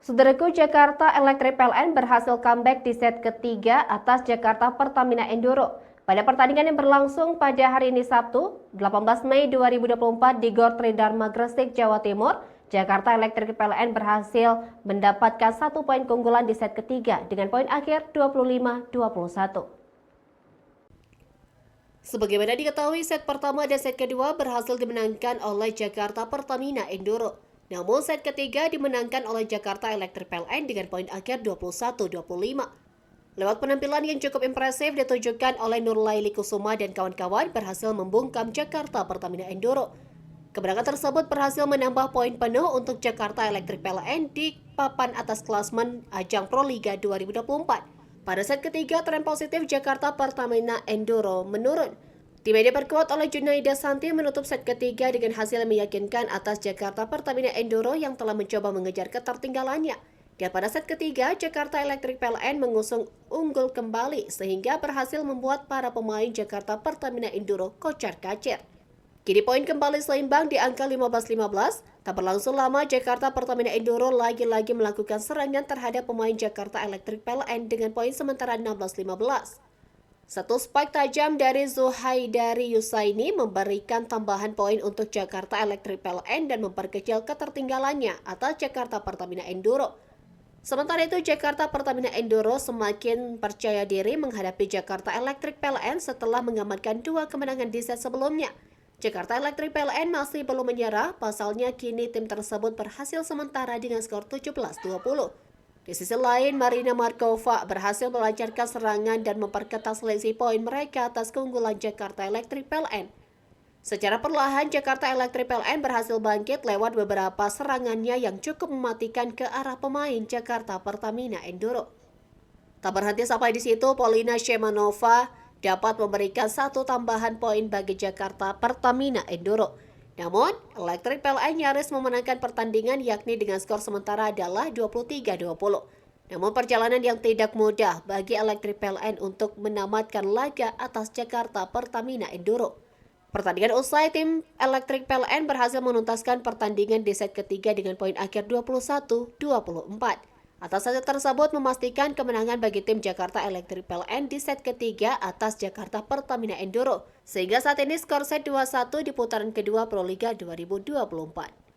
Saudaraku, Jakarta Electric PLN berhasil comeback di set ketiga atas Jakarta Pertamina Enduro. Pada pertandingan yang berlangsung pada hari ini Sabtu, 18 Mei 2024 di Gor Tridharma Gresik, Jawa Timur, Jakarta Electric PLN berhasil mendapatkan 1 poin keunggulan di set ketiga dengan poin akhir 25-21. Sebagaimana diketahui, set pertama dan set kedua berhasil dimenangkan oleh Jakarta Pertamina Enduro. Namun set ketiga dimenangkan oleh Jakarta Electric PLN dengan poin akhir 21-25. Lewat penampilan yang cukup impresif ditunjukkan oleh Nurlaili Kusuma dan kawan-kawan berhasil membungkam Jakarta Pertamina Enduro. Kemenangan tersebut berhasil menambah poin penuh untuk Jakarta Electric PLN di papan atas klasmen ajang Proliga 2024. Pada set ketiga, tren positif Jakarta Pertamina Enduro menurun. Tim yang diperkuat oleh Junaida Santi menutup set ketiga dengan hasil meyakinkan atas Jakarta Pertamina Enduro yang telah mencoba mengejar ketertinggalannya. Dan pada set ketiga, Jakarta Electric PLN mengusung unggul kembali sehingga berhasil membuat para pemain Jakarta Pertamina Enduro kocar-kacir. Kini poin kembali seimbang di angka 15-15. Tak berlangsung lama, Jakarta Pertamina Enduro lagi-lagi melakukan serangan terhadap pemain Jakarta Electric PLN dengan poin sementara 16-15. Satu spike tajam dari Zuhaidari Yusaini memberikan tambahan poin untuk Jakarta Electric PLN dan memperkecil ketertinggalannya atas Jakarta Pertamina Enduro. Sementara itu, Jakarta Pertamina Enduro semakin percaya diri menghadapi Jakarta Electric PLN setelah mengamankan 2 kemenangan di set sebelumnya. Jakarta Electric PLN masih belum menyerah, pasalnya kini tim tersebut berhasil sementara dengan skor 17-20. Di sisi lain, Marina Markova berhasil melancarkan serangan dan memperketat selisih poin mereka atas keunggulan Jakarta Electric PLN. Secara perlahan, Jakarta Electric PLN berhasil bangkit lewat beberapa serangannya yang cukup mematikan ke arah pemain Jakarta Pertamina Enduro. Tak berhenti sampai di situ, Polina Shemanova dapat memberikan 1 tambahan poin bagi Jakarta Pertamina Enduro. Namun, Electric PLN nyaris memenangkan pertandingan yakni dengan skor sementara adalah 23-20. Namun perjalanan yang tidak mudah bagi Electric PLN untuk menamatkan laga atas Jakarta Pertamina Enduro. Pertandingan usai, tim Electric PLN berhasil menuntaskan pertandingan di set ketiga dengan poin akhir 21-24. Atas hasil tersebut memastikan kemenangan bagi tim Jakarta Electric PLN di set ketiga atas Jakarta Pertamina Enduro. Sehingga saat ini skor set 2-1 di putaran kedua Proliga 2024.